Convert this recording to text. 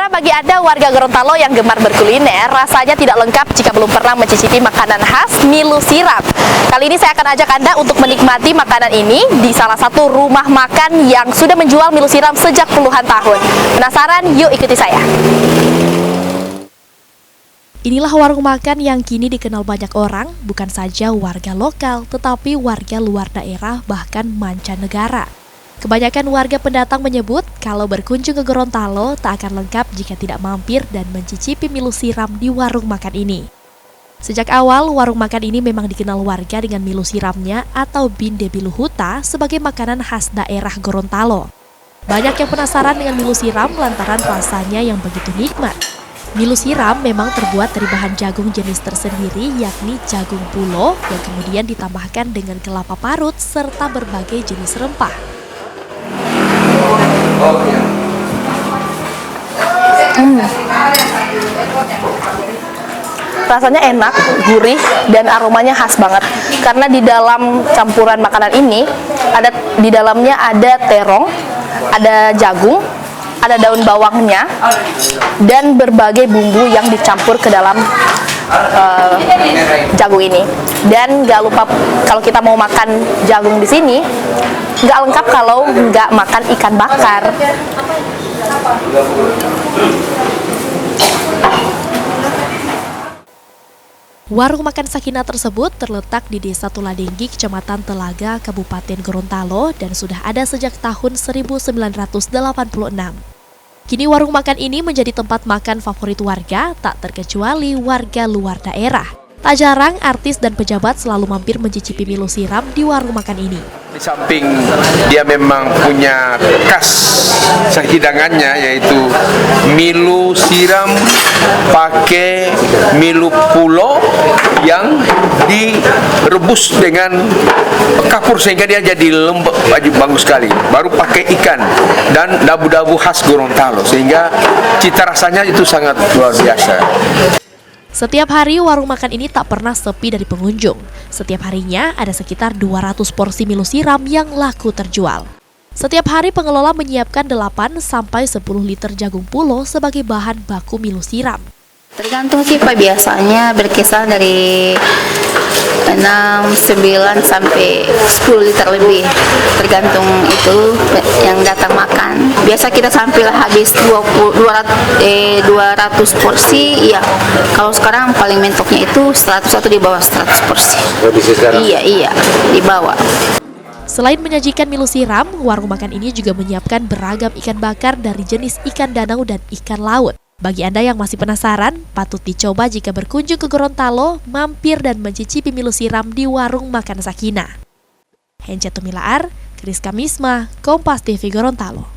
Saudara, bagi Anda warga Gorontalo yang gemar berkuliner, rasanya tidak lengkap jika belum pernah mencicipi makanan khas Milu Siram. Kali ini saya akan ajak Anda untuk menikmati makanan ini di salah satu rumah makan yang sudah menjual Milu Siram sejak puluhan tahun. Penasaran? Yuk ikuti saya. Inilah warung makan yang kini dikenal banyak orang, bukan saja warga lokal, tetapi warga luar daerah bahkan mancanegara. Kebanyakan warga pendatang menyebut kalau berkunjung ke Gorontalo tak akan lengkap jika tidak mampir dan mencicipi Milu Siram di warung makan ini. Sejak awal, warung makan ini memang dikenal warga dengan Milu Siramnya atau Binde Biluhuta sebagai makanan khas daerah Gorontalo. Banyak yang penasaran dengan Milu Siram lantaran rasanya yang begitu nikmat. Milu Siram memang terbuat dari bahan jagung jenis tersendiri, yakni jagung pulo yang kemudian ditambahkan dengan kelapa parut serta berbagai jenis rempah. Rasanya enak, gurih, dan aromanya khas banget. Karena di dalam campuran makanan ini, di dalamnya ada terong, ada jagung, ada daun bawangnya, dan berbagai bumbu yang dicampur ke dalam jagung ini. Dan gak lupa kalau kita mau makan jagung di sini, gak lengkap kalau nggak makan ikan bakar. Warung makan Sakina tersebut terletak di Desa Tuladenggi, Kecamatan Telaga, Kabupaten Gorontalo dan sudah ada sejak tahun 1986. Kini warung makan ini menjadi tempat makan favorit warga, tak terkecuali warga luar daerah. Tak jarang artis dan pejabat selalu mampir mencicipi Milu Siram di warung makan ini. Di samping dia memang punya khas hidangannya yaitu Milu Siram pakai Milu pulo yang direbus dengan kapur sehingga dia jadi lembek, bagus sekali. Baru pakai ikan dan dabu-dabu khas Gorontalo sehingga cita rasanya itu sangat luar biasa. Setiap hari warung makan ini tak pernah sepi dari pengunjung. Setiap harinya ada sekitar 200 porsi Milu Siram yang laku terjual. Setiap hari pengelola menyiapkan 8 sampai 10 liter jagung pulo sebagai bahan baku Milu Siram. Tergantung sih Pak, biasanya berkisar dari 6, 9 sampai 10 liter lebih. Tergantung itu yang datang makan. Biasa kita sampai habis 200 porsi, iya. Kalau sekarang paling mentoknya itu 100 atau di bawah 100 porsi. Iya, di bawah. Selain menyajikan Milu Siram, warung makan ini juga menyiapkan beragam ikan bakar dari jenis ikan danau dan ikan laut. Bagi Anda yang masih penasaran, patut dicoba jika berkunjung ke Gorontalo, mampir dan mencicipi Milu Siram di warung makan Sakina. Hence Tumilaar, Kris Kamisma, Kompas TV Gorontalo.